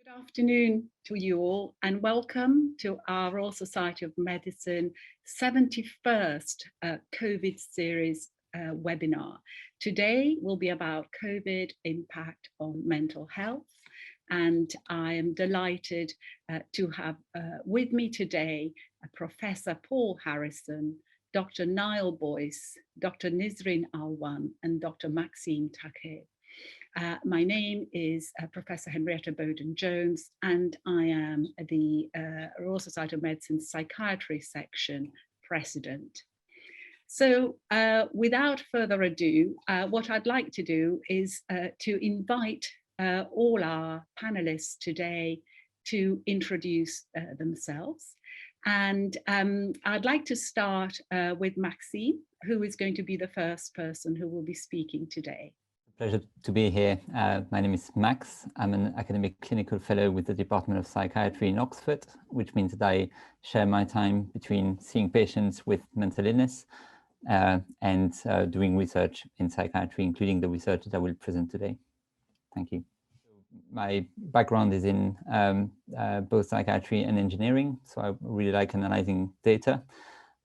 Good afternoon to you all, and welcome to our Royal Society of Medicine 71st COVID series webinar. Today will be about COVID impact on mental health, and I am delighted to have with me today Professor Paul Harrison, Dr. Niall Boyce, Dr. Nasreen Anwan, and Dr. Maxime Taquet. My name is Professor Henrietta Bowden-Jones, and I am the Royal Society of Medicine Psychiatry Section President. So without further ado, what I'd like to do is to invite all our panelists today to introduce themselves. And I'd like to start with Maxime, who is going to be the first person who will be speaking today. Pleasure to be here. My name is Max. I'm an academic clinical fellow with the Department of Psychiatry in Oxford, which means that I share my time between seeing patients with mental illness and doing research in psychiatry, including the research that I will present today. Thank you. My background is in both psychiatry and engineering, so I really like analyzing data.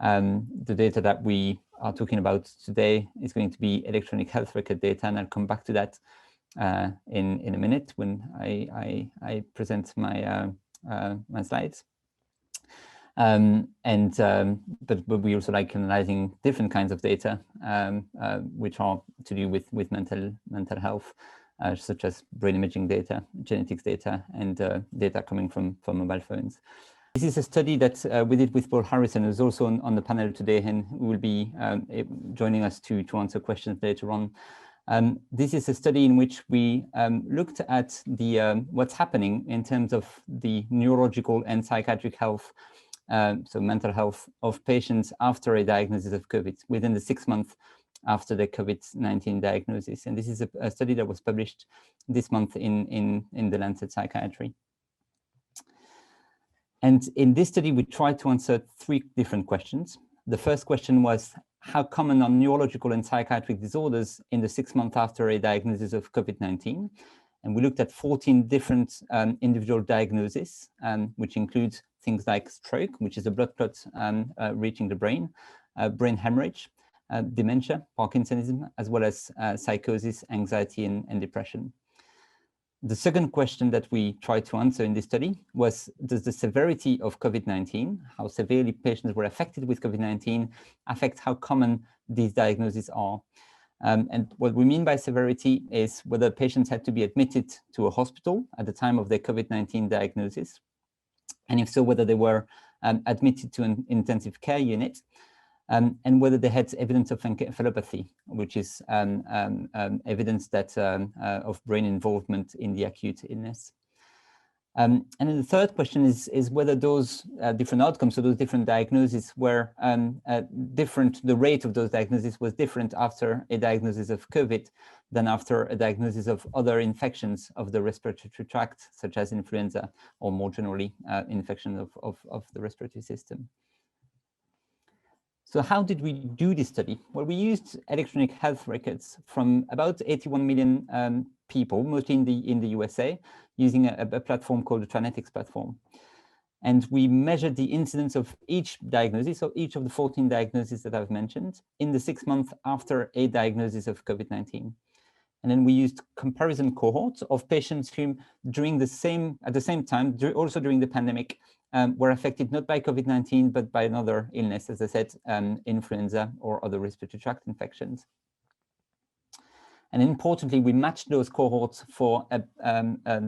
The data that we are talking about today is going to be electronic health record data, and I'll come back to that in a minute when I present my my slides. But we also like analyzing different kinds of data which are to do with mental health, such as brain imaging data, genetics data, and data coming from mobile phones. This is a study that we did with Paul Harrison, who's also on the panel today, and who will be joining us to answer questions later on. This is a study in which we looked at the what's happening in terms of the neurological and psychiatric health, so mental health of patients after a diagnosis of COVID, within the 6 months after the COVID-19 diagnosis. And this is a study that was published this month in the Lancet Psychiatry. And in this study, we tried to answer 3 different questions. The first question was, how common are neurological and psychiatric disorders in the 6 months after a diagnosis of COVID-19? And we looked at 14 different individual diagnoses, which includes things like stroke, which is a blood clot reaching the brain, brain hemorrhage, dementia, Parkinsonism, as well as psychosis, anxiety, and depression. The second question that we tried to answer in this study was, does the severity of COVID-19, how severely patients were affected with COVID-19, affect how common these diagnoses are? And what we mean by severity is whether patients had to be admitted to a hospital at the time of their COVID-19 diagnosis, and if so, whether they were admitted to an intensive care unit, and whether they had evidence of encephalopathy, which is evidence that of brain involvement in the acute illness. And then the third question is whether those different outcomes, so those different diagnoses were different, the rate of those diagnoses was different after a diagnosis of COVID than after a diagnosis of other infections of the respiratory tract, such as influenza, or more generally, infection of the respiratory system. So how did we do this study? Well, we used electronic health records from about 81 million people, mostly in the USA, using a platform called the Trinetics platform. And we measured the incidence of each diagnosis, so each of the 14 diagnoses that I've mentioned, in the 6 months after a diagnosis of COVID-19. And then we used comparison cohorts of patients who, at the same time, also during the pandemic, were affected not by COVID-19, but by another illness, as I said, influenza or other respiratory tract infections. And importantly, we matched those cohorts for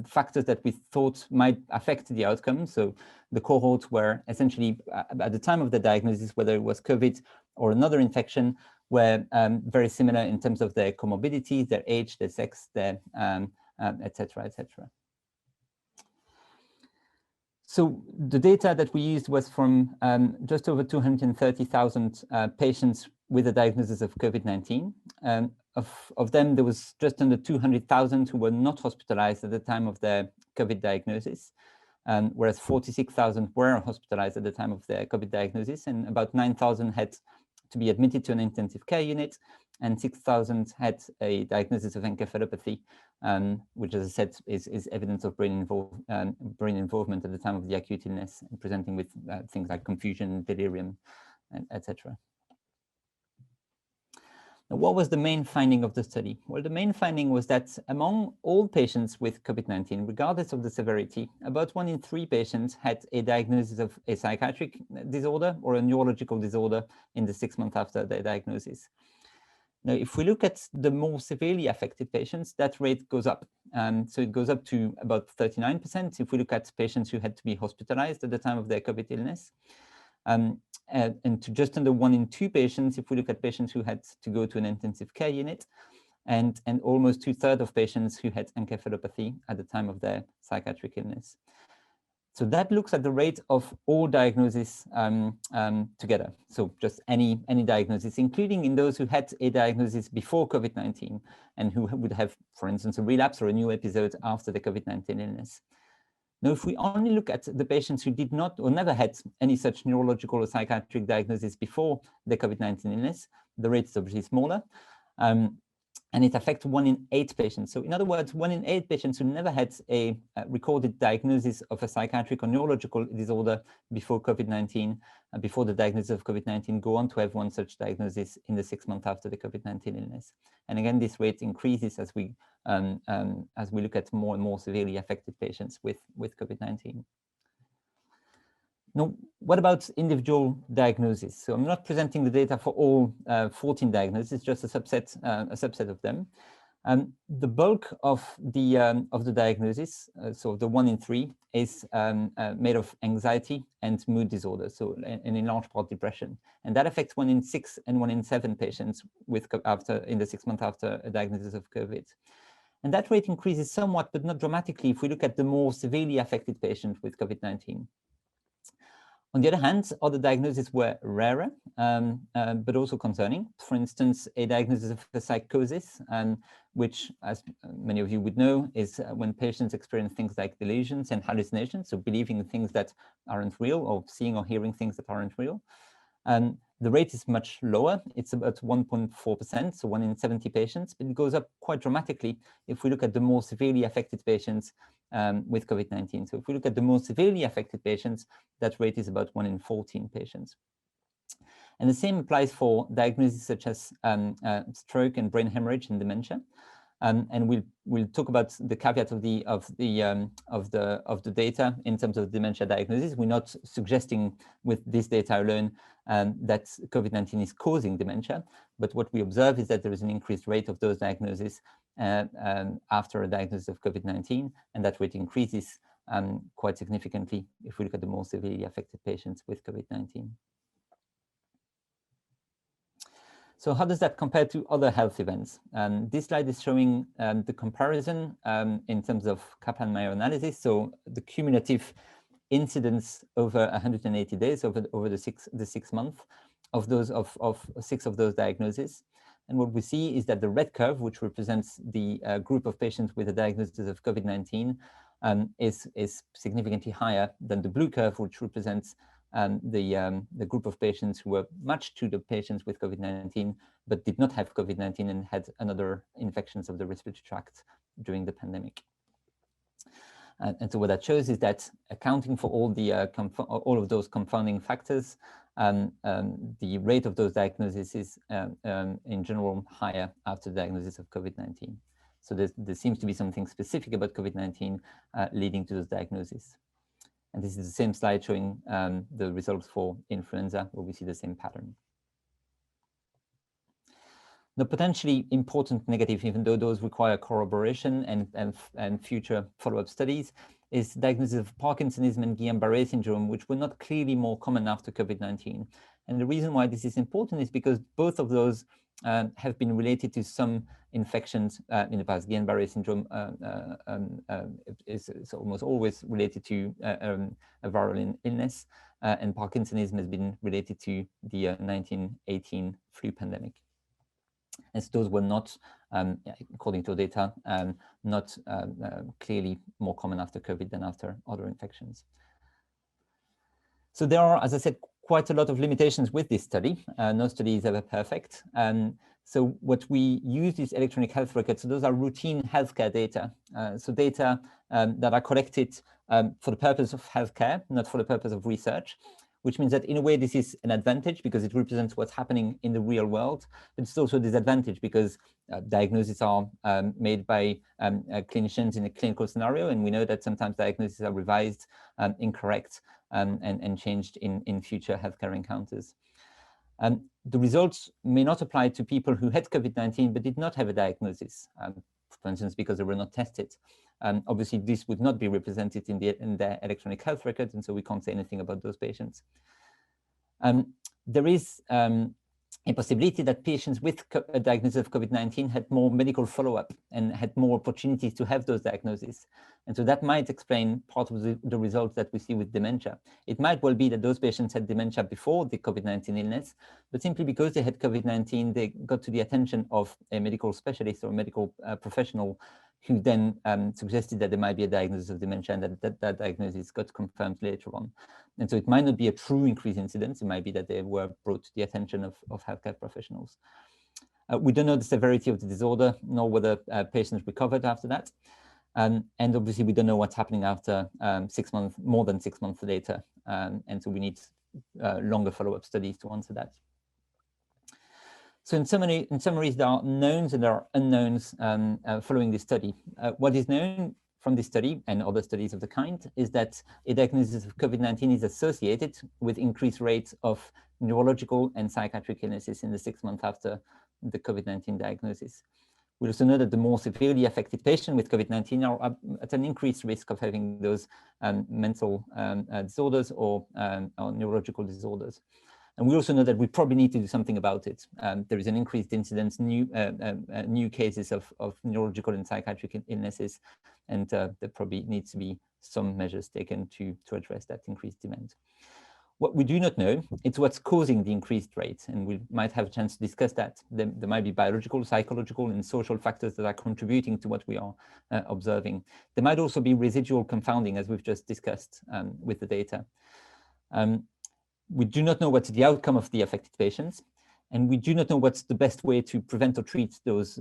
factors that we thought might affect the outcome. So the cohorts were essentially, at the time of the diagnosis, whether it was COVID or another infection, were very similar in terms of their comorbidities, their age, their sex, their et cetera, et cetera. So the data that we used was from just over 230,000 patients with a diagnosis of COVID-19. Of them, there was just under 200,000 who were not hospitalized at the time of their COVID diagnosis, whereas 46,000 were hospitalized at the time of their COVID diagnosis, and about 9,000 had to be admitted to an intensive care unit, and 6,000 had a diagnosis of encephalopathy, which, as I said, is evidence of brain involvement at the time of the acute illness, and presenting with things like confusion, delirium, etc. Now, what was the main finding of the study? Well, the main finding was that among all patients with COVID-19, regardless of the severity, about 1 in 3 patients had a diagnosis of a psychiatric disorder or a neurological disorder in the 6 months after their diagnosis. Now, if we look at the more severely affected patients, that rate goes up. So it goes up to about 39% if we look at patients who had to be hospitalized at the time of their COVID illness. And to just under 1 in 2 patients if we look at patients who had to go to an intensive care unit, and almost 2/3 of patients who had encephalopathy at the time of their psychiatric illness. So that looks at the rate of all diagnoses together. So just any diagnosis, including in those who had a diagnosis before COVID-19 and who would have, for instance, a relapse or a new episode after the COVID-19 illness. Now, if we only look at the patients who did not or never had any such neurological or psychiatric diagnosis before the COVID-19 illness, the rate is obviously smaller. And it affects 1 in 8 patients. So in other words, 1 in 8 patients who never had a recorded diagnosis of a psychiatric or neurological disorder before COVID-19, before the diagnosis of COVID-19, go on to have one such diagnosis in the 6 months after the COVID-19 illness. And again, this rate increases as we look at more and more severely affected patients with COVID-19. Now, what about individual diagnoses? So I'm not presenting the data for all 14 diagnoses, just a subset of them. The bulk of the diagnosis, so the 1 in 3, is made of anxiety and mood disorders, so and in large part depression, and that affects 1 in 6 and 1 in 7 patients in the 6 months after a diagnosis of COVID. And that rate increases somewhat, but not dramatically, if we look at the more severely affected patients with COVID-19. On the other hand, other diagnoses were rarer, but also concerning. For instance, a diagnosis of a psychosis, which, as many of you would know, is when patients experience things like delusions and hallucinations, so believing things that aren't real or seeing or hearing things that aren't real. The rate is much lower. It's about 1.4%, so 1 in 70 patients, but it goes up quite dramatically if we look at the more severely affected patients with COVID-19. So if we look at the most severely affected patients, that rate is about 1 in 14 patients. And the same applies for diagnoses such as stroke and brain hemorrhage and dementia. And we'll talk about the caveat of the data in terms of dementia diagnosis. We're not suggesting with this data alone that COVID-19 is causing dementia, but what we observe is that there is an increased rate of those diagnoses after a diagnosis of COVID-19, and that rate increases quite significantly if we look at the more severely affected patients with COVID-19. So how does that compare to other health events? This slide is showing the comparison in terms of Kaplanmeier analysis, so the cumulative incidence over 180 days over the six months of 6 of those diagnoses. And what we see is that the red curve, which represents the group of patients with a diagnosis of COVID-19, is significantly higher than the blue curve, which represents the group of patients who were matched to the patients with COVID-19, but did not have COVID-19 and had another infections of the respiratory tract during the pandemic. And so what that shows is that accounting for all of those confounding factors, the rate of those diagnoses is in general higher after the diagnosis of COVID-19. So there seems to be something specific about COVID-19 leading to those diagnoses. And this is the same slide showing the results for influenza, where we see the same pattern. The potentially important negative, even though those require corroboration and future follow-up studies, is diagnosis of Parkinsonism and Guillain-Barré syndrome, which were not clearly more common after COVID-19. And the reason why this is important is because both of those have been related to some infections in the past. Guillain-Barré syndrome is almost always related to a viral illness, and Parkinsonism has been related to the 1918 flu pandemic. And so those were not, according to data, not clearly more common after COVID than after other infections. So there are, as I said, quite a lot of limitations with this study. No study is ever perfect. So what we use is electronic health records. So those are routine healthcare data. So data that are collected for the purpose of healthcare, not for the purpose of research, which means that in a way this is an advantage because it represents what's happening in the real world, but it's also a disadvantage because diagnoses are made by clinicians in a clinical scenario, and we know that sometimes diagnoses are revised, incorrect, and changed in future healthcare encounters. The results may not apply to people who had COVID-19 but did not have a diagnosis, for instance, because they were not tested. Obviously, this would not be represented in the electronic health record, and so we can't say anything about those patients. There is a possibility that patients with a diagnosis of COVID-19 had more medical follow-up and had more opportunities to have those diagnoses. And so that might explain part of the results that we see with dementia. It might well be that those patients had dementia before the COVID-19 illness, but simply because they had COVID-19, they got to the attention of a medical specialist or a medical professional who then suggested that there might be a diagnosis of dementia, and that diagnosis got confirmed later on. And so it might not be a true increased incidence. It might be that they were brought to the attention of healthcare professionals. We don't know the severity of the disorder, nor whether patients recovered after that. And obviously, we don't know what's happening after 6 months, more than 6 months later. And so we need longer follow-up studies to answer that. So in summary, there are knowns and there are unknowns following this study. What is known from this study and other studies of the kind is that a diagnosis of COVID-19 is associated with increased rates of neurological and psychiatric illnesses in the 6 months after the COVID-19 diagnosis. We also know that the more severely affected patients with COVID-19 are at an increased risk of having those mental disorders or neurological disorders. And we also know that we probably need to do something about it. There is an increased incidence, new cases of neurological and psychiatric illnesses, and there probably needs to be some measures taken to address that increased demand. What we do not know is what's causing the increased rate, and we might have a chance to discuss that. There might be biological, psychological, and social factors that are contributing to what we are observing. There might also be residual confounding, as we've just discussed with the data. We do not know what's the outcome of the affected patients, and we do not know what's the best way to prevent or treat those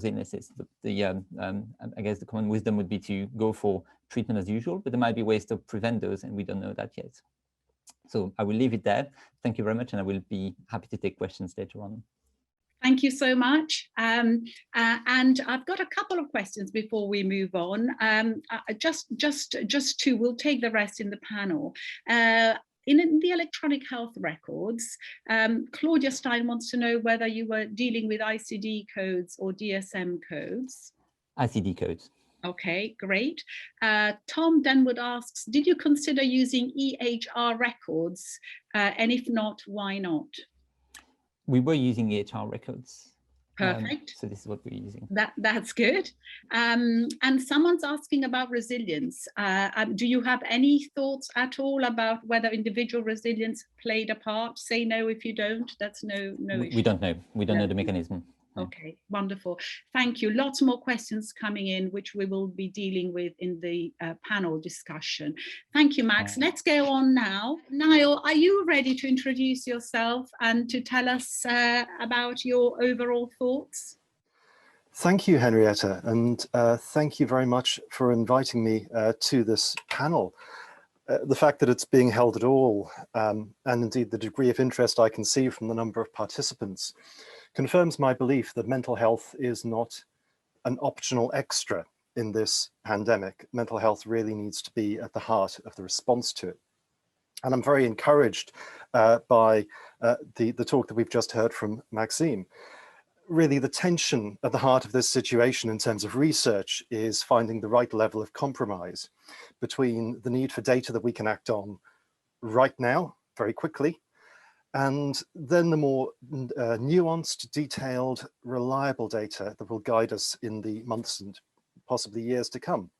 illnesses. I guess the common wisdom would be to go for treatment as usual, but there might be ways to prevent those, and we don't know that yet. So I will leave it there. Thank you very much, and I will be happy to take questions later on. Thank you so much. And I've got a couple of questions before we move on. Just two, we'll take the rest in the panel. In the electronic health records, Claudia Stein wants to know whether you were dealing with ICD codes or DSM codes. ICD codes. Okay, great. Tom Denwood asks, did you consider using EHR records? And if not, why not? We were using EHR records. Perfect. So this is what we're using. That's good. And someone's asking about resilience. Do you have any thoughts at all about whether individual resilience played a part? Say no if you don't. That's no issue. We don't know. We don't know the mechanism. Okay, wonderful. Thank you. Lots more questions coming in, which we will be dealing with in the panel discussion. Thank you, Max. Let's go on now. Niall, are you ready to introduce yourself and to tell us about your overall thoughts? Thank you, Henrietta, and thank you very much for inviting me to this panel. The fact that it's being held at all, and indeed the degree of interest I can see from the number of participants, confirms my belief that mental health is not an optional extra in this pandemic. Mental health really needs to be at the heart of the response to it. And I'm very encouraged by the talk that we've just heard from Maxime. Really, the tension at the heart of this situation in terms of research is finding the right level of compromise between the need for data that we can act on right now, very quickly, and then the more nuanced, detailed, reliable data that will guide us in the months and possibly years to come,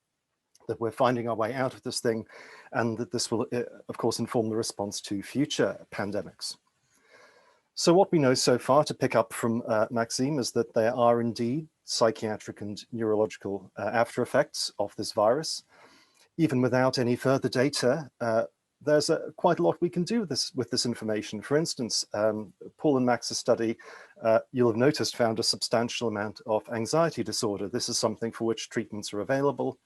that we're finding our way out of this thing, and that this will, of course, inform the response to future pandemics. So what we know so far, to pick up from Maxime, is that there are indeed psychiatric and neurological after effects of this virus. Even without any further data, there's quite a lot we can do with this information. For instance, Paul and Max's study, you'll have noticed, found a substantial amount of anxiety disorder. This is something for which treatments are available.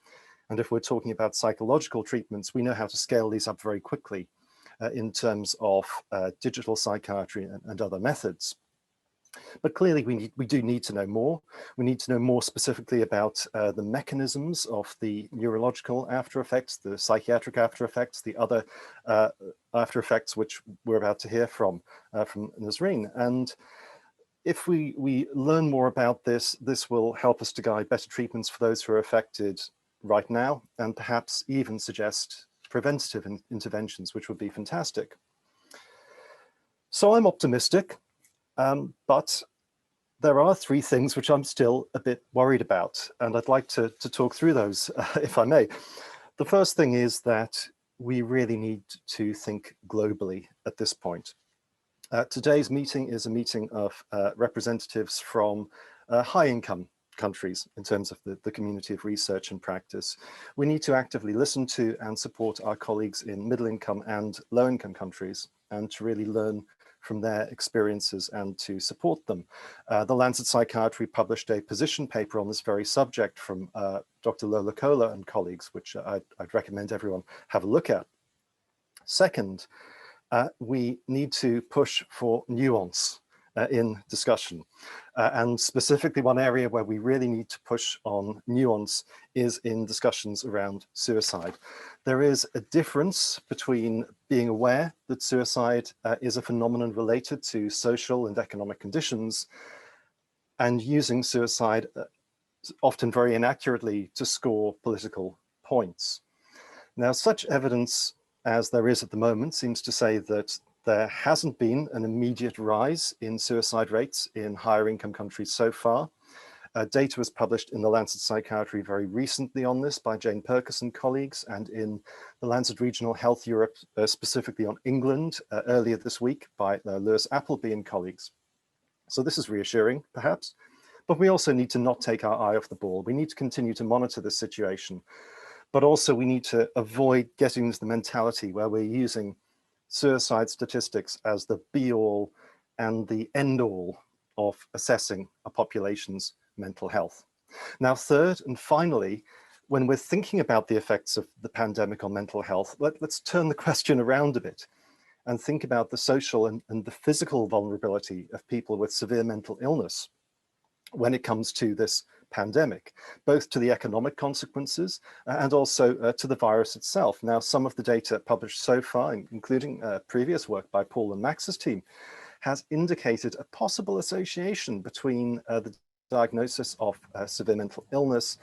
And if we're talking about psychological treatments, we know how to scale these up very quickly in terms of digital psychiatry and other methods. But clearly we do need to know more. We need to know more specifically about the mechanisms of the neurological after effects, the psychiatric after effects, the other after effects which we're about to hear from Nisreen. And if we learn more about this, this will help us to guide better treatments for those who are affected right now, and perhaps even suggest preventative interventions, which would be fantastic. So I'm optimistic. But there are three things which I'm still a bit worried about, and I'd like to talk through those, if I may. The first thing is that we really need to think globally at this point. Today's meeting is a meeting of representatives from high-income countries in terms of the community of research and practice. We need to actively listen to and support our colleagues in middle-income and low-income countries, and to really learn from their experiences and to support them. The Lancet Psychiatry published a position paper on this very subject from Dr. Lola Kola and colleagues, which I'd recommend everyone have a look at. Second, we need to push for nuance in discussion. And specifically, one area where we really need to push on nuance is in discussions around suicide. There is a difference between being aware that suicide is a phenomenon related to social and economic conditions, and using suicide often very inaccurately to score political points. Now, such evidence as there is at the moment seems to say that there hasn't been an immediate rise in suicide rates in higher income countries so far. Data was published in the Lancet Psychiatry very recently on this by Jane Perkis and colleagues, and in the Lancet Regional Health Europe, specifically on England, earlier this week by Lewis Appleby and colleagues. So this is reassuring, perhaps, but we also need to not take our eye off the ball. We need to continue to monitor this situation, but also we need to avoid getting into the mentality where we're using suicide statistics as the be-all and the end-all of assessing a population's mental health. Now, third and finally, when we're thinking about the effects of the pandemic on mental health, let's turn the question around a bit and think about the social and the physical vulnerability of people with severe mental illness when it comes to this pandemic, both to the economic consequences and also to the virus itself. Now, some of the data published so far, including previous work by Paul and Max's team, has indicated a possible association between the diagnosis of severe mental illness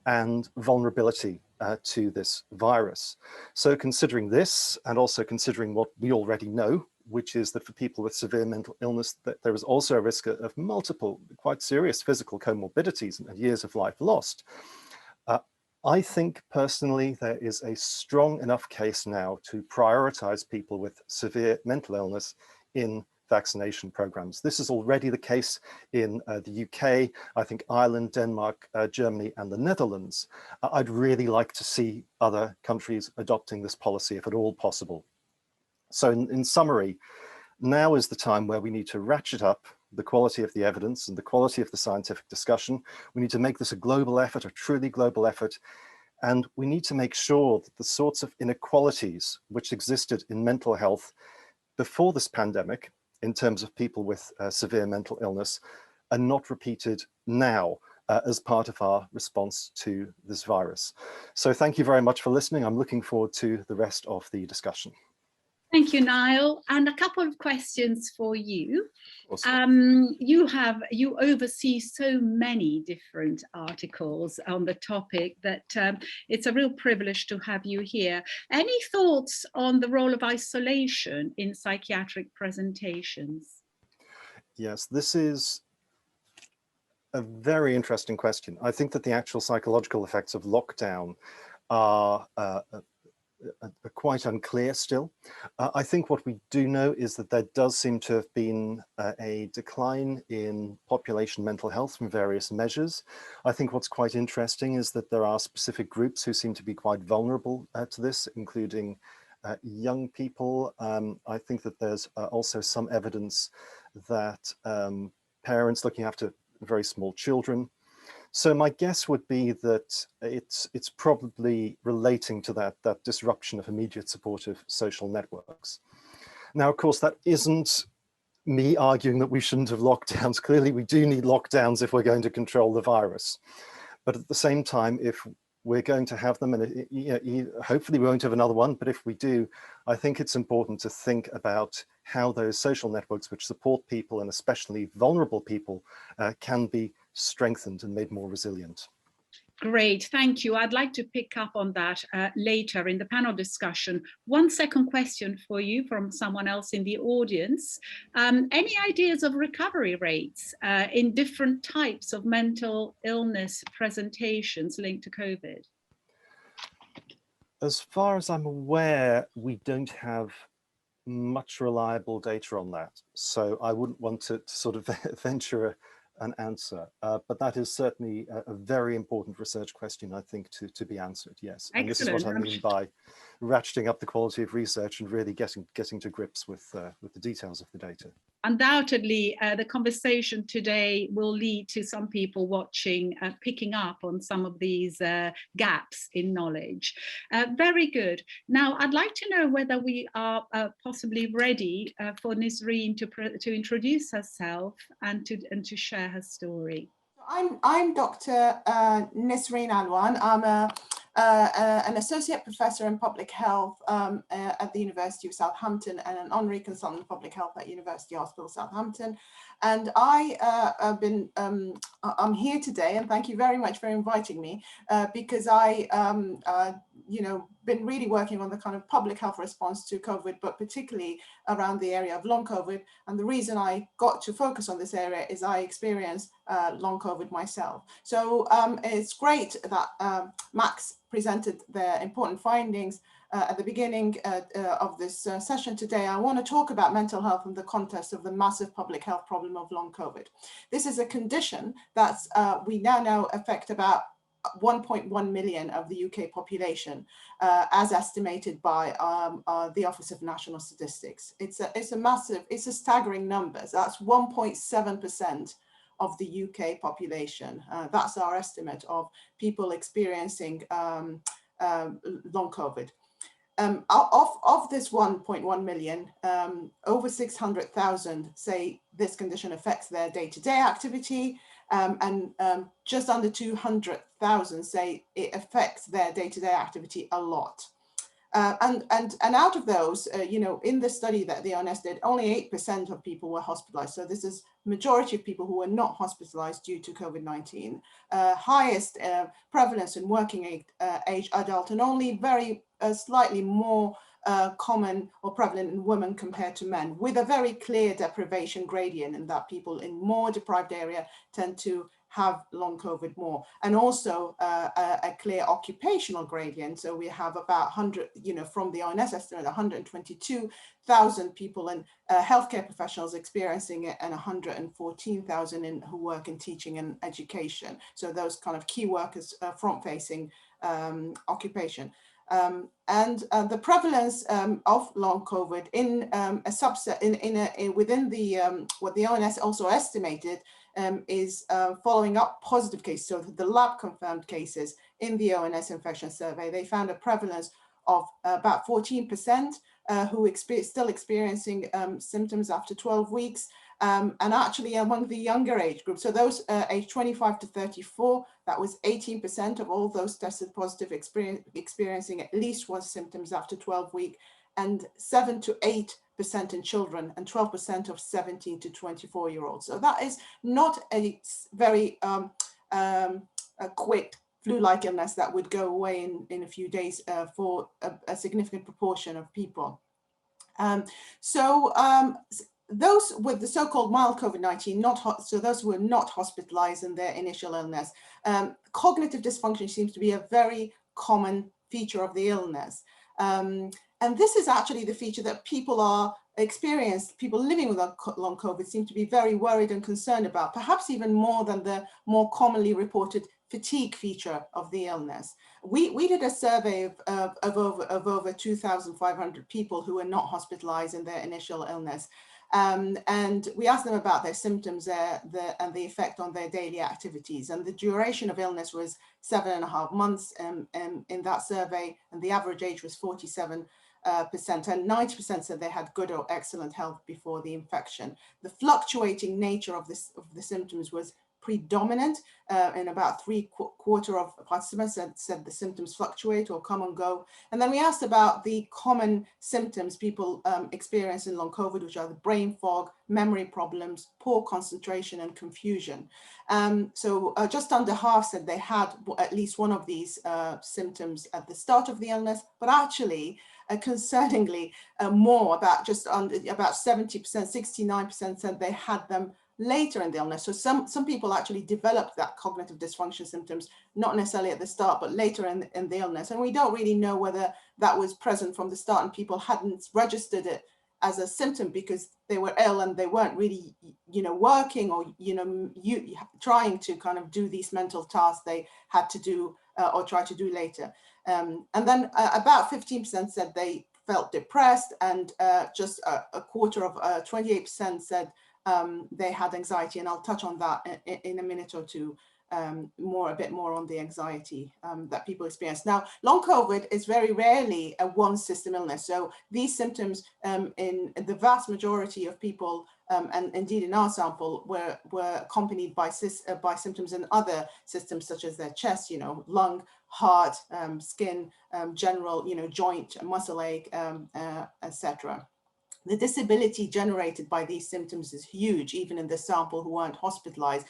and vulnerability to this virus. So considering this, and also considering what we already know, which is that for people with severe mental illness, that there is also a risk of multiple quite serious physical comorbidities and years of life lost. I think personally there is a strong enough case now to prioritize people with severe mental illness in vaccination programs. This is already the case in the UK, I think Ireland, Denmark, Germany, and the Netherlands. I'd really like to see other countries adopting this policy if at all possible. So in summary, now is the time where we need to ratchet up the quality of the evidence and the quality of the scientific discussion. We need to make this a global effort, a truly global effort. And we need to make sure that the sorts of inequalities which existed in mental health before this pandemic, in terms of people with severe mental illness, are not repeated now as part of our response to this virus. So thank you very much for listening. I'm looking forward to the rest of the discussion. Thank you, Niall. And a couple of questions for you. Awesome. You oversee so many different articles on the topic that it's a real privilege to have you here. Any thoughts on the role of isolation in psychiatric presentations? Yes, this is a very interesting question. I think that the actual psychological effects of lockdown are quite unclear still. I think what we do know is that there does seem to have been a decline in population mental health from various measures. I think what's quite interesting is that there are specific groups who seem to be quite vulnerable to this, including young people. I think that there's also some evidence that parents looking after very small children. So my guess would be that it's probably relating to that disruption of immediate supportive social networks. Now, of course, that isn't me arguing that we shouldn't have lockdowns. Clearly, we do need lockdowns if we're going to control the virus. But at the same time, if we're going to have them, and hopefully we won't have another one, but if we do, I think it's important to think about how those social networks which support people, and especially vulnerable people, can be strengthened and made more resilient. Great, thank you. I'd like to pick up on that later in the panel discussion. One second question for you from someone else in the audience. Any ideas of recovery rates in different types of mental illness presentations linked to COVID? As far as I'm aware, we don't have much reliable data on that. So I wouldn't want to sort of venture an answer, but that is certainly a very important research question, I think, to be answered. Yes, and this is what I mean by ratcheting up the quality of research and really getting to grips with the details of the data. Undoubtedly, the conversation today will lead to some people watching, picking up on some of these gaps in knowledge. Very good. Now, I'd like to know whether we are possibly ready for Nisreen to introduce herself and to share her story. I'm Dr. Nasreen Anwan. I'm an associate professor in public health at the University of Southampton and an honorary consultant in public health at University Hospital Southampton. And I'm here today, and thank you very much for inviting me, because been really working on the kind of public health response to COVID, but particularly around the area of long COVID. And the reason I got to focus on this area is I experienced long COVID myself. So it's great that Max presented the important findings at the beginning of this session today. I want to talk about mental health in the context of the massive public health problem of long COVID. This is a condition that we now know affect about 1.1 million of the UK population, as estimated by the Office of National Statistics. It's a staggering number. That's 1.7% of the UK population. That's our estimate of people experiencing long COVID. Of this 1.1 million, over 600,000 say this condition affects their day-to-day activity, and just under 200,000 say it affects their day-to-day activity a lot. And out of those, in the study that the ONS did, only 8% of people were hospitalized. So this is majority of people who were not hospitalized due to COVID-19. Highest prevalence in working age adult, and only very slightly more common or prevalent in women compared to men, with a very clear deprivation gradient in that people in more deprived area tend to have long COVID more, and also a clear occupational gradient. So we have about 100, from the ONS estimate, 122,000 people and healthcare professionals experiencing it, and 114,000 who work in teaching and education. So those kind of key workers, front-facing occupation. And the prevalence of long COVID in a subset within the what the ONS also estimated is following up positive cases. So the lab confirmed cases in the ONS infection survey, they found a prevalence of about 14% who still experiencing symptoms after 12 weeks. And actually among the younger age group, so those age 25 to 34, that was 18% of all those tested positive experiencing at least one symptoms after 12 weeks, and 7 to 8% in children, and 12% of 17 to 24-year-olds. So that is not a very a quick flu-like illness that would go away in a few days for a significant proportion of people. Those with the so-called mild COVID-19, so those who were not hospitalized in their initial illness, cognitive dysfunction seems to be a very common feature of the illness. And this is actually the feature that people are people living with long COVID seem to be very worried and concerned about, perhaps even more than the more commonly reported fatigue feature of the illness. We did a survey of over 2,500 people who were not hospitalized in their initial illness. And we asked them about their symptoms and the effect on their daily activities. And the duration of illness was 7.5 months in that survey, and the average age was 47%, and 90% said they had good or excellent health before the infection. The fluctuating nature of the symptoms was predominant, in about three-quarters of participants said the symptoms fluctuate or come and go. And then we asked about the common symptoms people experience in long COVID, which are the brain fog, memory problems, poor concentration, and confusion. So just under half said they had at least one of these symptoms at the start of the illness, but actually, concerningly, more, about 70%, 69% said they had them later in the illness. So some people actually developed that cognitive dysfunction symptoms, not necessarily at the start, but later in the illness. And we don't really know whether that was present from the start and people hadn't registered it as a symptom because they were ill and they weren't really, working or, trying to kind of do these mental tasks they had to do or try to do later. And then about 15% said they felt depressed, and just a quarter of 28% said they had anxiety, and I'll touch on that in a minute or two, a bit more on the anxiety that people experience. Now, long COVID is very rarely a one system illness. So these symptoms in the vast majority of people, and indeed in our sample, were accompanied by symptoms in other systems such as their chest, lung, heart, skin, general, joint, muscle ache, etc. The disability generated by these symptoms is huge, even in the sample who weren't hospitalized.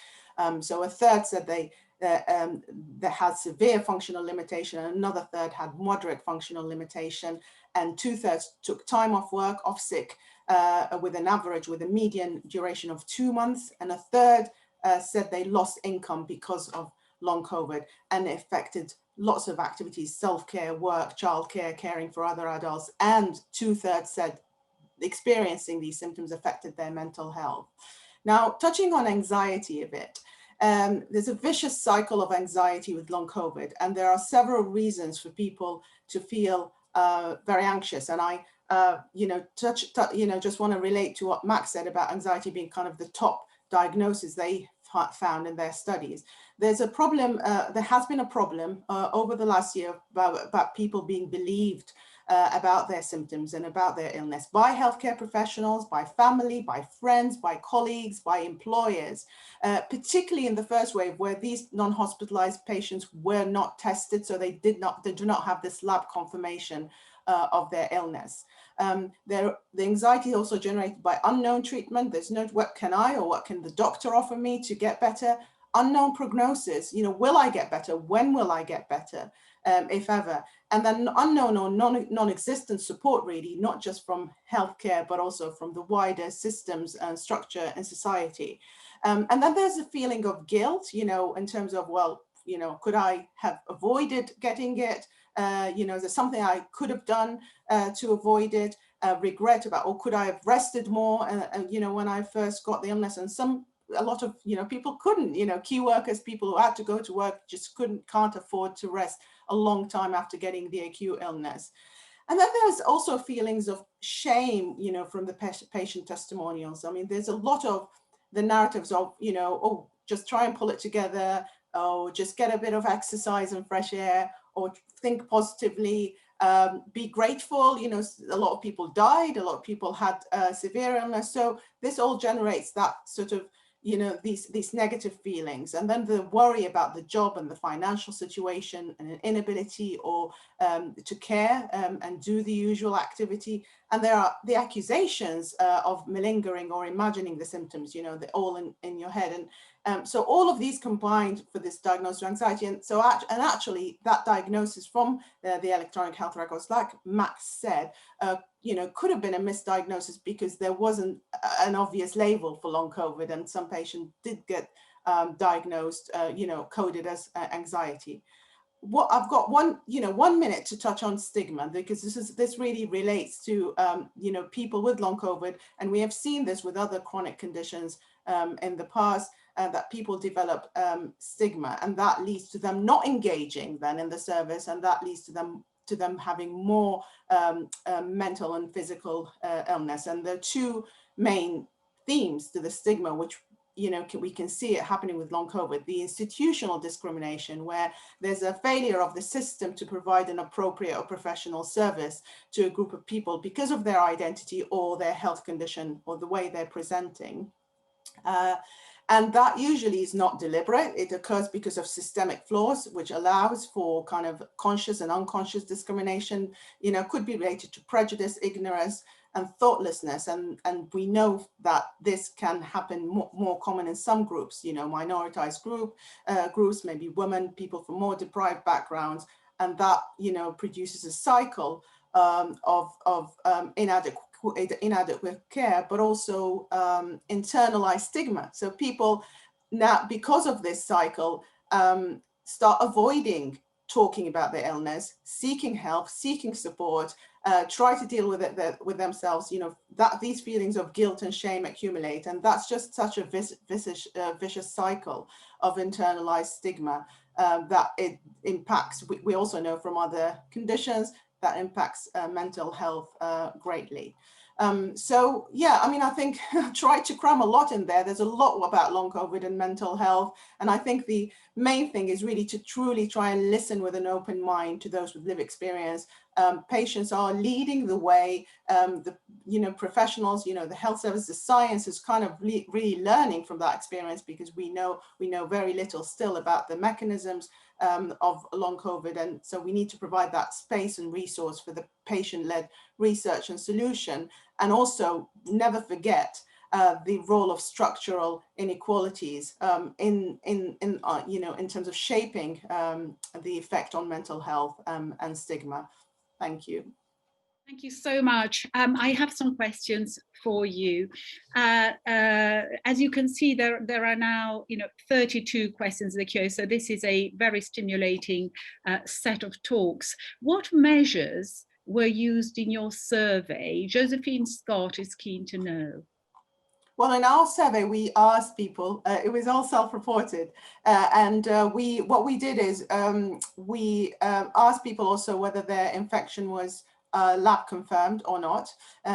So a third said they had severe functional limitation, and another third had moderate functional limitation, and 2/3 took time off work, off sick, with a median duration of 2 months, and a third said they lost income because of long COVID, and it affected lots of activities, self-care, work, childcare, caring for other adults, and 2/3 said experiencing these symptoms affected their mental health. Now, touching on anxiety a bit, there's a vicious cycle of anxiety with long COVID, and there are several reasons for people to feel very anxious. And I, just want to relate to what Max said about anxiety being kind of the top diagnosis they found in their studies. There's a problem, there has been a problem over the last year about people being believed about their symptoms and about their illness by healthcare professionals, by family, by friends, by colleagues, by employers, particularly in the first wave where these non-hospitalized patients were not tested, so they do not have this lab confirmation of their illness. The anxiety is also generated by unknown treatment. There's no what can I or what can the doctor offer me to get better? Unknown prognosis, will I get better? When will I get better, if ever? And then unknown or non-existent support, really, not just from healthcare, but also from the wider systems and structure in society. And then there's a feeling of guilt, in terms of, well, could I have avoided getting it? Is there something I could have done to avoid it? Regret about, or could I have rested more, when I first got the illness? And a lot of people couldn't, key workers, people who had to go to work, just can't afford to rest a long time after getting the acute illness. And then there's also feelings of shame, from the patient testimonials. I mean, there's a lot of the narratives of, oh, just try and pull it together, or just get a bit of exercise and fresh air, or think positively, be grateful. A lot of people died, a lot of people had severe illness. So this all generates that sort of, these negative feelings. And then the worry about the job and the financial situation and an inability or to care and do the usual activity. And there are the accusations of malingering or imagining the symptoms, they're all in your head. And so all of these combined for this diagnosis of anxiety. And so actually that diagnosis from the electronic health records, like Max said, could have been a misdiagnosis because there wasn't an obvious label for long COVID, and some patients did get diagnosed, coded as anxiety. what I've got 1 minute to touch on stigma, because this really relates to people with long COVID, and we have seen this with other chronic conditions in the past, that people develop stigma, and that leads to them not engaging then in the service, and that leads to them having more mental and physical illness. And the two main themes to the stigma, which we can see it happening with long COVID: the institutional discrimination, where there's a failure of the system to provide an appropriate or professional service to a group of people because of their identity or their health condition or the way they're presenting. And that usually is not deliberate. It occurs because of systemic flaws, which allows for kind of conscious and unconscious discrimination, could be related to prejudice, ignorance, and thoughtlessness. And we know that this can happen more common in some groups, minoritized groups, maybe women, people from more deprived backgrounds. And that, produces a cycle of inadequate care, but also internalized stigma. So people now, because of this cycle, start avoiding talking about their illness, seeking help, seeking support, try to deal with it with themselves. That these feelings of guilt and shame accumulate, and that's just such a vicious cycle of internalized stigma that it impacts. We also know from other conditions that impacts mental health greatly. So yeah, I think I tried to cram a lot in there. There's a lot about long COVID and mental health. And I think the main thing is really to truly try and listen with an open mind to those with lived experience. Patients are leading the way. The professionals, the health service, the science is kind of really learning from that experience, because we know very little still about the mechanisms of long COVID. And so we need to provide that space and resource for the patient-led research and solution. And also never forget the role of structural inequalities in terms of shaping the effect on mental health and stigma. Thank you. Thank you so much. I have some questions for you. As you can see, there are now 32 questions in the queue, so this is a very stimulating set of talks. What measures were used in your survey? Josephine Scott is keen to know. Well, in our survey, we asked people, it was all self-reported, and what we did is we asked people also whether their infection was lab confirmed or not,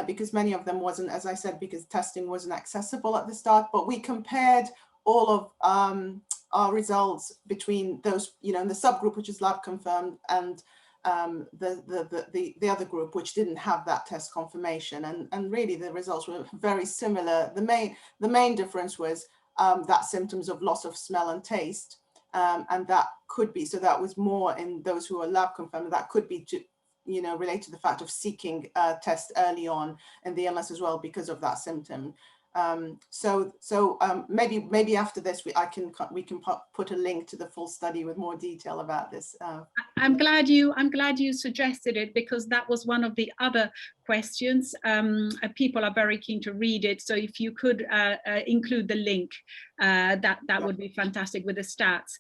because many of them wasn't, as I said, because testing wasn't accessible at the start. But we compared all of our results between those, in the subgroup which is lab confirmed, and the other group which didn't have that test confirmation, and really the results were very similar. The main difference was that symptoms of loss of smell and taste, and that could be, so that was more in those who are lab confirmed. That could be to, relate to the fact of seeking tests early on in the illness as well because of that symptom. Maybe after this we can put a link to the full study with more detail about this. I'm glad you suggested it, because that was one of the other questions. People are very keen to read it, so if you could include the link, that would be fantastic with the stats.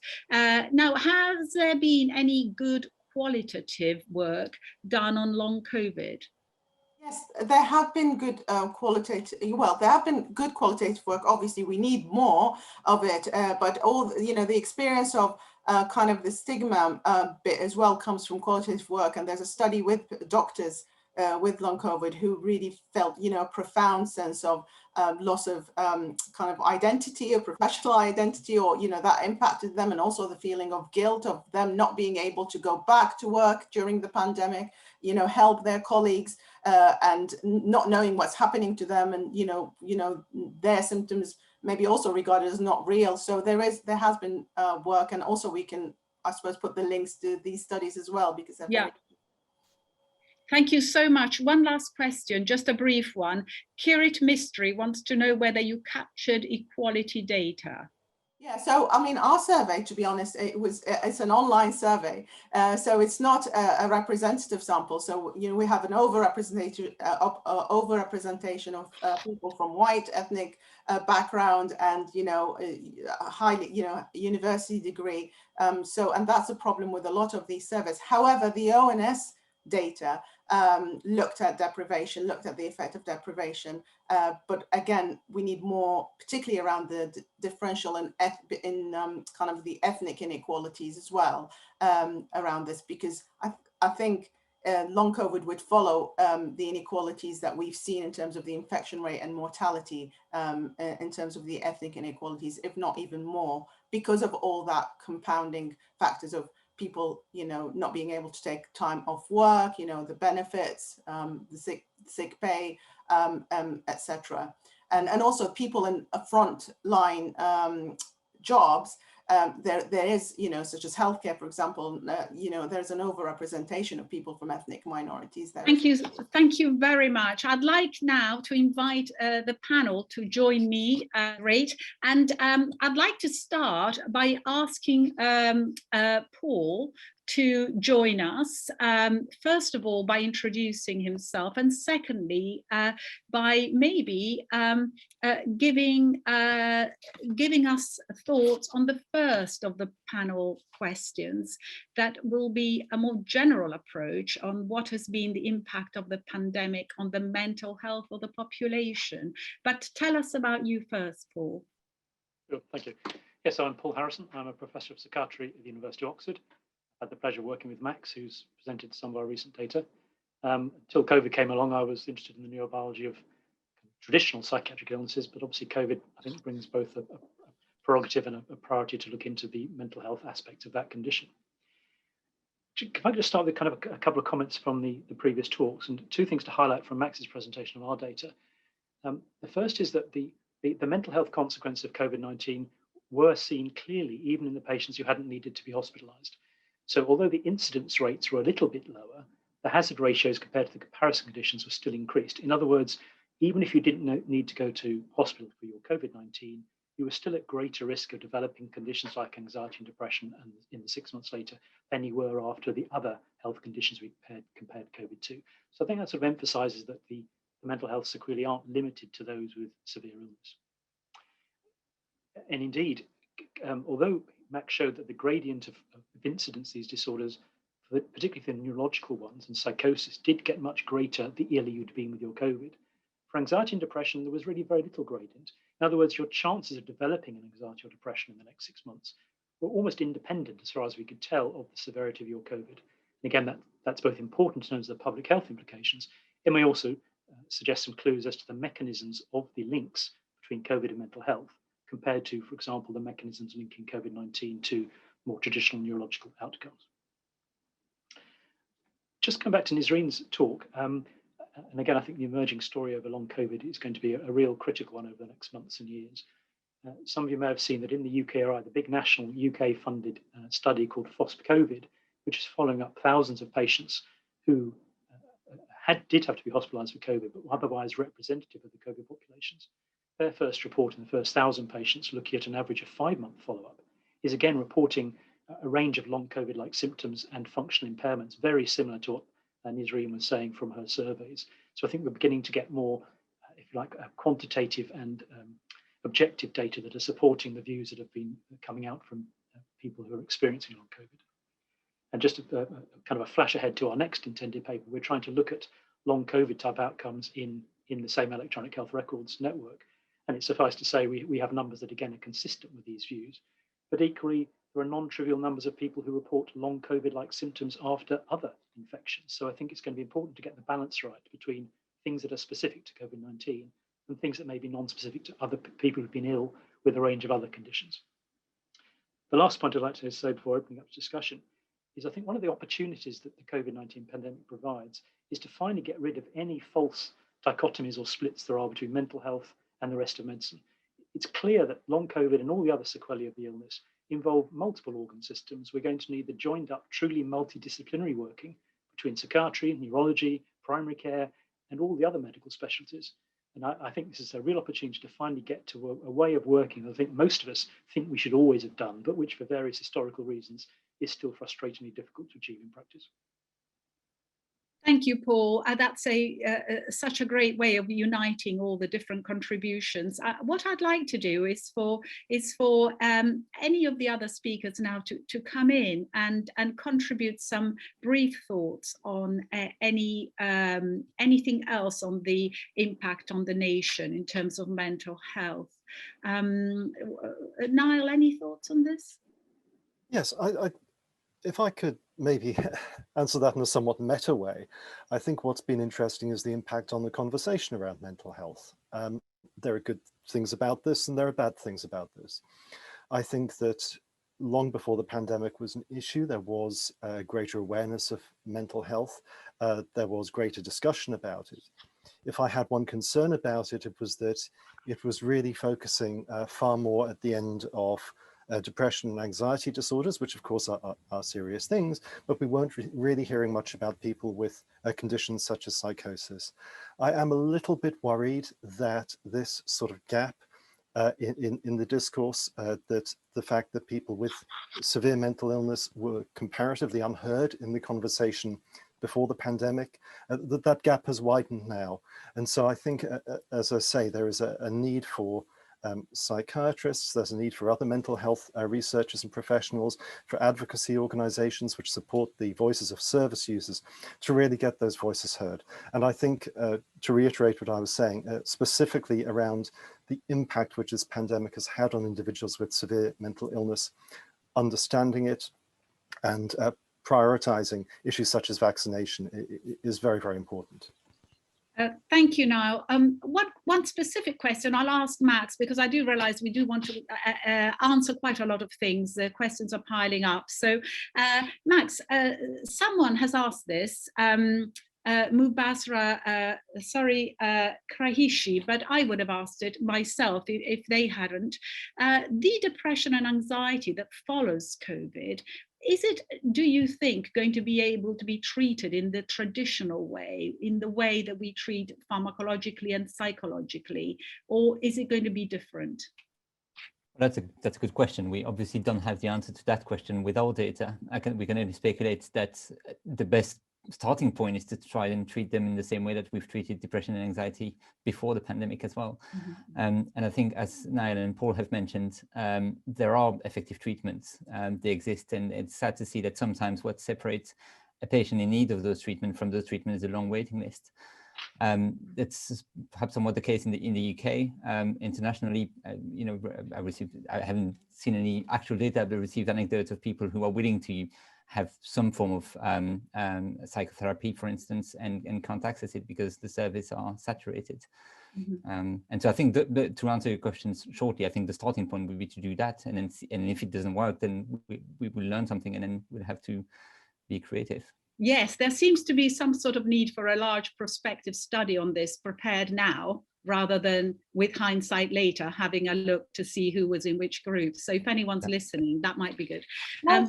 Now, has there been any good qualitative work done on long COVID? Yes, there have been good qualitative work. Obviously, we need more of it, but all the experience of kind of the stigma bit as well comes from qualitative work. And there's a study with doctors with long COVID who really felt, a profound sense of loss of kind of identity or professional identity, or, that impacted them, and also the feeling of guilt of them not being able to go back to work during the pandemic, help their colleagues, and not knowing what's happening to them, and, their symptoms maybe also regarded as not real. So there has been work, and also we can, I suppose, put the links to these studies as well, because they're very. Thank you so much. One last question, just a brief one. Kirit Mystery wants to know whether you captured equality data. Yeah, so I mean, our survey, to be honest, it's an online survey, so it's not a representative sample. So we have an overrepresentation of people from white ethnic background and a highly university degree. And that's a problem with a lot of these surveys. However, the ONS data looked at deprivation, looked at the effect of deprivation. But again, we need more, particularly around the differential and kind of the ethnic inequalities as well around this, because I think long COVID would follow the inequalities that we've seen in terms of the infection rate and mortality in terms of the ethnic inequalities, if not even more, because of all that compounding factors of people, not being able to take time off work, the benefits, the sick pay, etc. And also people in a frontline jobs. There is, such as healthcare, for example, there's an overrepresentation of people from ethnic minorities there. Thank you very much. I'd like now to invite the panel to join me, great. And I'd like to start by asking Paul to join us, first of all, by introducing himself, and secondly, by maybe giving us thoughts on the first of the panel questions that will be a more general approach on what has been the impact of the pandemic on the mental health of the population. But tell us about you first, Paul. Sure, thank you. Yes, I'm Paul Harrison. I'm a professor of psychiatry at the University of Oxford. I had the pleasure of working with Max, who's presented some of our recent data. Until COVID came along, I was interested in the neurobiology of traditional psychiatric illnesses, but obviously COVID, I think, brings both a prerogative and a priority to look into the mental health aspects of that condition. Can I just start with kind of a couple of comments from the previous talks, and two things to highlight from Max's presentation of our data. The first is that the mental health consequences of COVID-19 were seen clearly even in the patients who hadn't needed to be hospitalized. So although the incidence rates were a little bit lower, the hazard ratios compared to the comparison conditions were still increased. In other words, even if you didn't need to go to hospital for your COVID-19, you were still at greater risk of developing conditions like anxiety and depression and in the 6 months later than you were after the other health conditions we compared COVID to. So I think that sort of emphasizes that the mental health sequelae aren't limited to those with severe illness. And indeed, although Max showed that the gradient of incidence of these disorders, particularly the neurological ones and psychosis, did get much greater the earlier you'd been with your COVID. For anxiety and depression, there was really very little gradient. In other words, your chances of developing an anxiety or depression in the next 6 months were almost independent, as far as we could tell, of the severity of your COVID. And again, that's both important in terms of the public health implications. It may also suggest some clues as to the mechanisms of the links between COVID and mental health, compared to, for example, the mechanisms linking COVID-19 to more traditional neurological outcomes. Just come back to Nisreen's talk, and again, I think the emerging story over long COVID is going to be a real critical one over the next months and years. Some of you may have seen that in the UKRI, the big national UK-funded study called FOSP-COVID, which is following up thousands of patients who did have to be hospitalised for COVID, but were otherwise representative of the COVID populations. Their first report in the first 1,000 patients, looking at an average of 5-month follow-up, is again reporting a range of long COVID-like symptoms and functional impairments, very similar to what Nisreen was saying from her surveys. So I think we're beginning to get more, if you like, quantitative and objective data that are supporting the views that have been coming out from people who are experiencing long COVID. And just kind of a flash ahead to our next intended paper, we're trying to look at long COVID type outcomes in the same electronic health records network. And it's suffice to say we have numbers that again are consistent with these views, but equally there are non-trivial numbers of people who report long COVID-like symptoms after other infections. So I think it's going to be important to get the balance right between things that are specific to COVID-19 and things that may be non-specific to other people who've been ill with a range of other conditions. The last point I'd like to say before opening up to discussion is I think one of the opportunities that the COVID-19 pandemic provides is to finally get rid of any false dichotomies or splits there are between mental health and the rest of medicine. It's clear that long COVID and all the other sequelae of the illness involve multiple organ systems. We're going to need the joined up, truly multidisciplinary working between psychiatry, neurology, primary care, and all the other medical specialties. And I think this is a real opportunity to finally get to a way of working that I think most of us think we should always have done, but which for various historical reasons is still frustratingly difficult to achieve in practice. Thank you, Paul. That's such a great way of uniting all the different contributions. What I'd like to do is for any of the other speakers now to come in and contribute some brief thoughts on anything else on the impact on the nation in terms of mental health. Niall, any thoughts on this? Yes, if I could maybe answer that in a somewhat meta way, I think what's been interesting is the impact on the conversation around mental health. There are good things about this and there are bad things about this. I think that long before the pandemic was an issue, there was greater awareness of mental health. There was greater discussion about it. If I had one concern about it, it was that it was really focusing far more at the end of depression and anxiety disorders, which of course are serious things, but we weren't really hearing much about people with conditions such as psychosis. I am a little bit worried that this sort of gap in the discourse, that the fact that people with severe mental illness were comparatively unheard in the conversation before the pandemic, that gap has widened now. And so I think, as I say, there is a need for psychiatrists, there's a need for other mental health researchers and professionals, for advocacy organizations which support the voices of service users to really get those voices heard. And I think, to reiterate what I was saying, specifically around the impact which this pandemic has had on individuals with severe mental illness, understanding it and prioritizing issues such as vaccination is very, very important. Thank you, Niall. One specific question I'll ask Max, because I do realize we do want to answer quite a lot of things. The questions are piling up. So Max, someone has asked this, Mubasra, Krahishi, but I would have asked it myself if they hadn't. The depression and anxiety that follows COVID, is it, do you think, going to be able to be treated in the traditional way, in the way that we treat pharmacologically and psychologically, or is it going to be different? Well, that's a good question. We obviously don't have the answer to that question without data. We can only speculate that the best starting point is to try and treat them in the same way that we've treated depression and anxiety before the pandemic as well. Mm-hmm. And I think, as Niall and Paul have mentioned, there are effective treatments. They exist, and it's sad to see that sometimes what separates a patient in need of those treatments from those treatments is a long waiting list. That's perhaps somewhat the case in the UK. Internationally, I haven't seen any actual data, but received anecdotes of people who are willing to have some form of psychotherapy, for instance, and can't access it because the services are saturated. Mm-hmm. And so I think to answer your questions shortly, I think the starting point would be to do that, and then and if it doesn't work, then we will learn something, and then we'll have to be creative. Yes, there seems to be some sort of need for a large prospective study on this prepared now, rather than with hindsight later having a look to see who was in which group. So if anyone's listening, that might be good. Can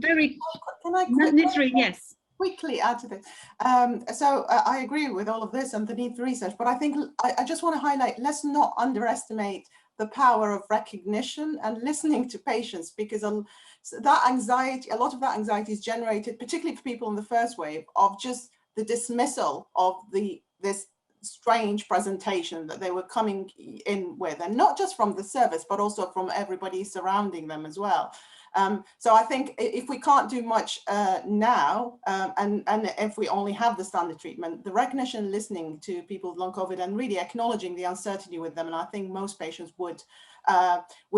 I Nisreen, yes. Quickly add to this. I agree with all of this and the need for research, but I think I just want to highlight, let's not underestimate the power of recognition and listening to patients, because that anxiety, a lot of that anxiety is generated, particularly for people in the first wave, of just the dismissal of this strange presentation that they were coming in with, and not just from the service, but also from everybody surrounding them as well. So I think if we can't do much now, and if we only have the standard treatment, the recognition, listening to people with long COVID and really acknowledging the uncertainty with them, and I think most patients would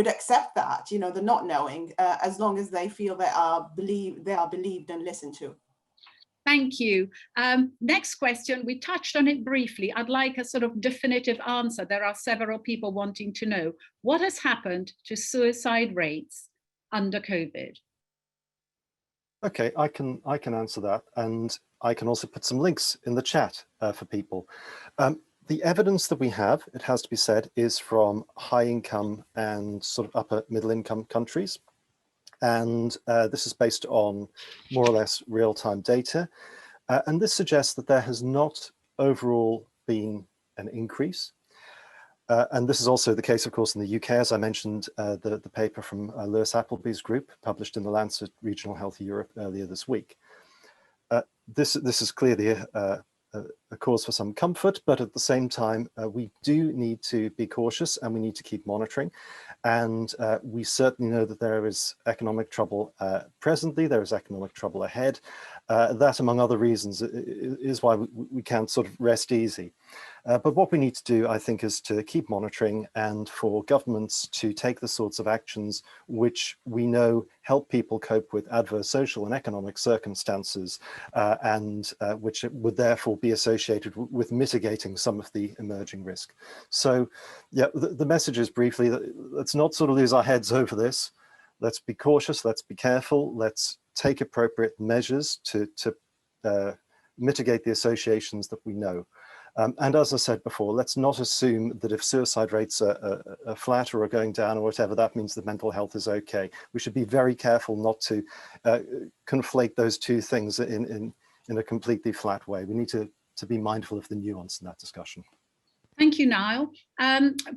accept that, the not knowing, as long as they feel they are believed and listened to. Thank you. Next question, we touched on it briefly. I'd like a sort of definitive answer. There are several people wanting to know what has happened to suicide rates under COVID. Okay, I can answer that, and I can also put some links in the chat for people. The evidence that we have, it has to be said, is from high income and sort of upper middle income countries. And this is based on more or less real-time data. And this suggests that there has not overall been an increase. And this is also the case, of course, in the UK, as I mentioned, the paper from Lewis Appleby's group, published in the Lancet Regional Health Europe earlier this week. This is clearly a cause for some comfort, but at the same time, we do need to be cautious and we need to keep monitoring. And we certainly know that there is economic trouble presently, there is economic trouble ahead. That, among other reasons, is why we can't sort of rest easy. But what we need to do, I think, is to keep monitoring and for governments to take the sorts of actions which we know help people cope with adverse social and economic circumstances and which would therefore be associated with mitigating some of the emerging risk. So yeah, the message is briefly that let's not sort of lose our heads over this. Let's be cautious, let's be careful, let's take appropriate measures to mitigate the associations that we know. And as I said before, let's not assume that if suicide rates are flat or are going down or whatever, that means that mental health is okay. We should be very careful not to conflate those two things in a completely flat way. We need to be mindful of the nuance in that discussion. Thank you, Niall.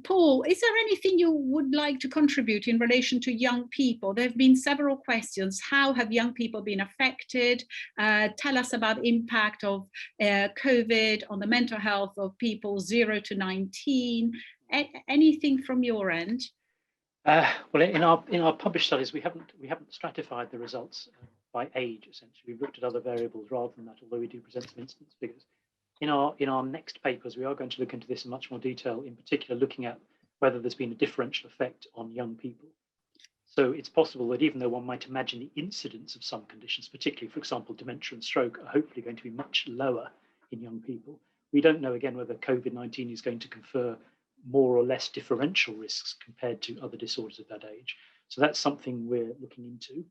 Paul, is there anything you would like to contribute in relation to young people? There have been several questions. How have young people been affected? Tell us about the impact of COVID on the mental health of people 0 to 19. Anything from your end? Well, in our published studies, we haven't stratified the results by age. Essentially, we've looked at other variables rather than that. Although we do present some incidence figures. In our next papers, we are going to look into this in much more detail, in particular looking at whether there's been a differential effect on young people. So it's possible that even though one might imagine the incidence of some conditions, particularly, for example, dementia and stroke, are hopefully going to be much lower in young people, we don't know, again, whether COVID-19 is going to confer more or less differential risks compared to other disorders of that age. So that's something we're looking into,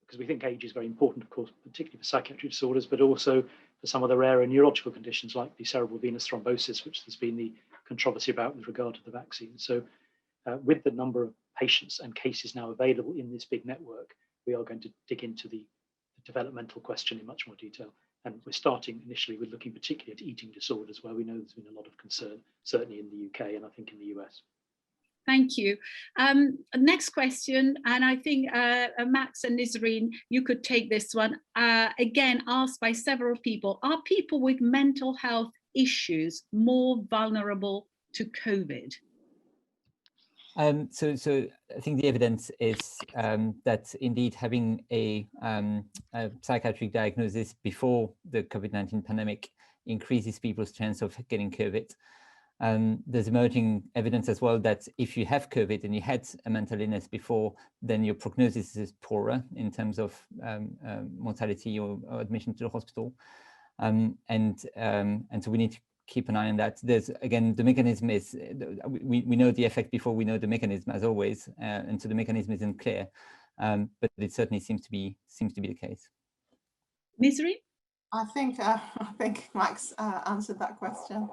because we think age is very important, of course, particularly for psychiatric disorders, but also for some of the rarer neurological conditions like the cerebral venous thrombosis, which there's been the controversy about with regard to the vaccine. So with the number of patients and cases now available in this big network, we are going to dig into the developmental question in much more detail. And we're starting initially with looking particularly at eating disorders, where we know there's been a lot of concern, certainly in the UK and I think in the US. Thank you. Next question, and I think Max and Nisreen, you could take this one. Again, asked by several people, are people with mental health issues more vulnerable to COVID? So I think the evidence is that indeed having a psychiatric diagnosis before the COVID-19 pandemic increases people's chance of getting COVID. There's emerging evidence as well that if you have COVID and you had a mental illness before, then your prognosis is poorer in terms of mortality or admission to the hospital. And so we need to keep an eye on that. There's, again, the mechanism is, we know the effect before we know the mechanism, as always, and so the mechanism isn't clear, but it certainly seems to be the case. Nisreen? I think Max answered that question.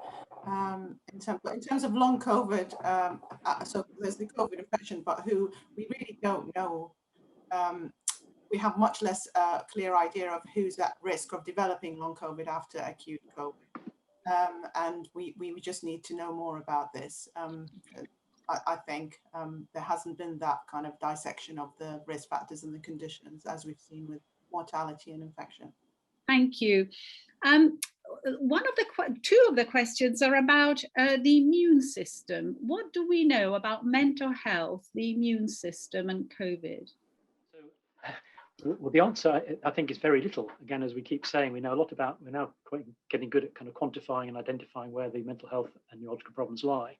In terms of long COVID, so there's the COVID infection, but who we really don't know. We have much less clear idea of who's at risk of developing long COVID after acute COVID. And we just need to know more about this. I think there hasn't been that kind of dissection of the risk factors and the conditions as we've seen with mortality and infection. Thank you. Two of the questions are about the immune system. What do we know about mental health, the immune system, and COVID? Well, the answer, I think, is very little. Again, as we keep saying, we know a lot about, we're now quite getting good at kind of quantifying and identifying where the mental health and neurological problems lie.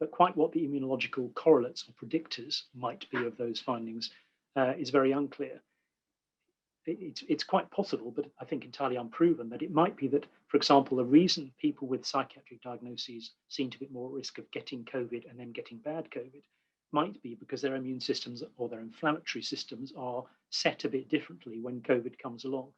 But quite what the immunological correlates or predictors might be of those findings is very unclear. It's quite possible, but I think entirely unproven, that it might be that, for example, the reason people with psychiatric diagnoses seem to be more at risk of getting COVID and then getting bad COVID might be because their immune systems or their inflammatory systems are set a bit differently when COVID comes along.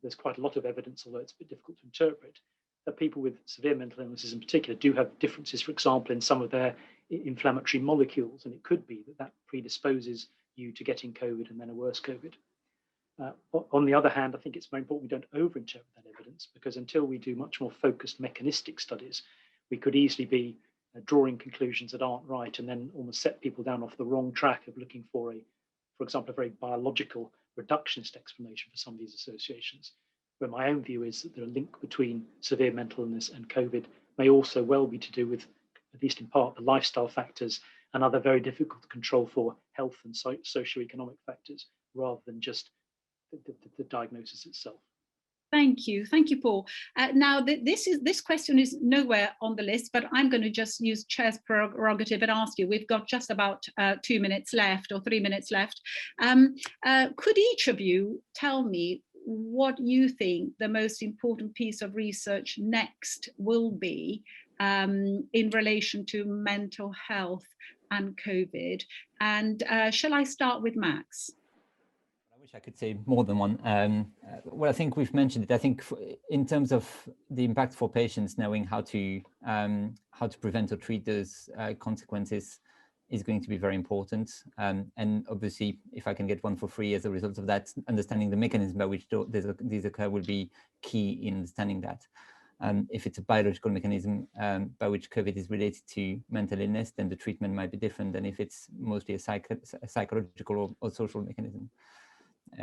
There's quite a lot of evidence, although it's a bit difficult to interpret, that people with severe mental illnesses in particular do have differences, for example, in some of their inflammatory molecules, and it could be that that predisposes you to getting COVID and then a worse COVID. On the other hand, I think it's very important we don't overinterpret that evidence, because until we do much more focused mechanistic studies, we could easily be drawing conclusions that aren't right and then almost set people down off the wrong track of looking for example, a very biological reductionist explanation for some of these associations. Where my own view is that the link between severe mental illness and COVID may also well be to do with, at least in part, the lifestyle factors and other very difficult to control for health and socioeconomic factors, rather than just the diagnosis itself. Thank you, Paul. Now, this question is nowhere on the list, but I'm going to just use chair's prerogative and ask you. We've got just about 2 minutes left or 3 minutes left. Could each of you tell me what you think the most important piece of research next will be in relation to mental health and COVID? And shall I start with Max? I wish I could say more than one. Well, I think we've mentioned it. I think in terms of the impact for patients, knowing how to prevent or treat those consequences is going to be very important. And obviously, if I can get one for free as a result of that, understanding the mechanism by which these occur will be key in understanding that. If it's a biological mechanism by which COVID is related to mental illness, then the treatment might be different than if it's mostly a psychological or social mechanism.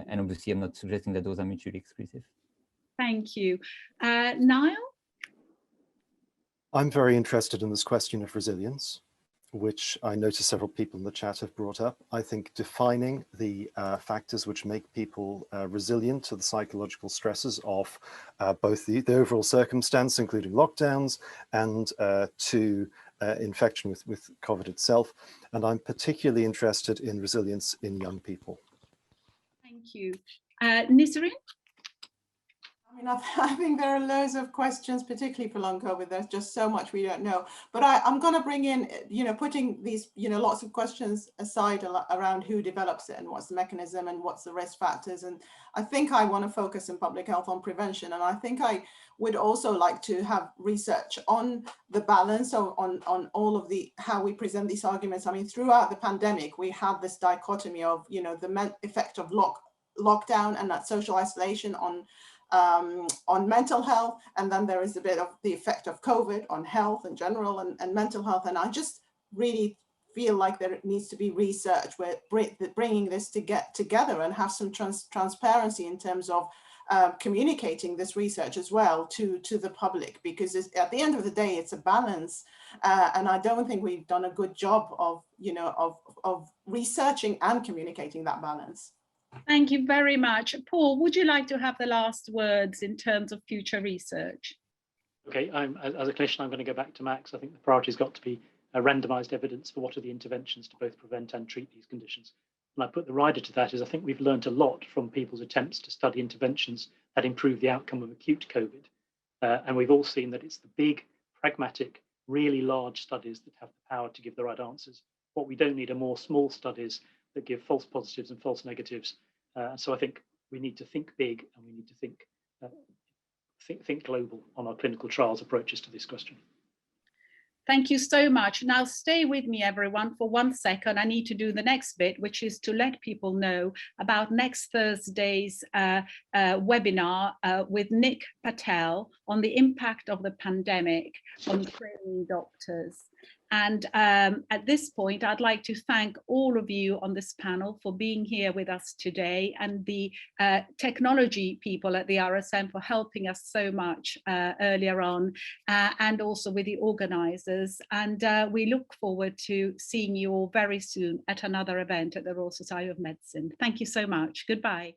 And obviously, I'm not suggesting that those are mutually exclusive. Thank you. Niall? I'm very interested in this question of resilience, which I notice several people in the chat have brought up. I think defining the factors which make people resilient to the psychological stresses of both the overall circumstance, including lockdowns, and to infection with COVID itself. And I'm particularly interested in resilience in young people. Thank you. Nisreen? I mean, I think there are loads of questions, particularly for long COVID. There's just so much we don't know. But I'm going to bring in, putting these, lots of questions aside around who develops it and what's the mechanism and what's the risk factors. And I think I want to focus in public health on prevention. And I think I would also like to have research on the balance on all of how we present these arguments. I mean, throughout the pandemic, we had this dichotomy of, the effect of lockdown and that social isolation on mental health, and then there is a bit of the effect of COVID on health in general and mental health. And I just really feel like there needs to be research where bringing this to get together and have some transparency in terms of communicating this research as well to the public, because at the end of the day, it's a balance. And I don't think we've done a good job of researching and communicating that balance. Thank you very much. Paul, would you like to have the last words in terms of future research? Okay, as a clinician, I'm going to go back to Max. I think the priority's got to be randomised evidence for what are the interventions to both prevent and treat these conditions. And I put the rider to that is I think we've learned a lot from people's attempts to study interventions that improve the outcome of acute COVID. And we've all seen that it's the big, pragmatic, really large studies that have the power to give the right answers. What we don't need are more small studies that give false positives and false negatives. So I think we need to think big, and we need to think global on our clinical trials approaches to this question. Thank you so much. Now stay with me, everyone, for 1 second. I need to do the next bit, which is to let people know about next Thursday's webinar with Nick Patel on the impact of the pandemic on training doctors. And at this point, I'd like to thank all of you on this panel for being here with us today, and the technology people at the RSM for helping us so much earlier on, and also with the organisers. And we look forward to seeing you all very soon at another event at the Royal Society of Medicine. Thank you so much. Goodbye.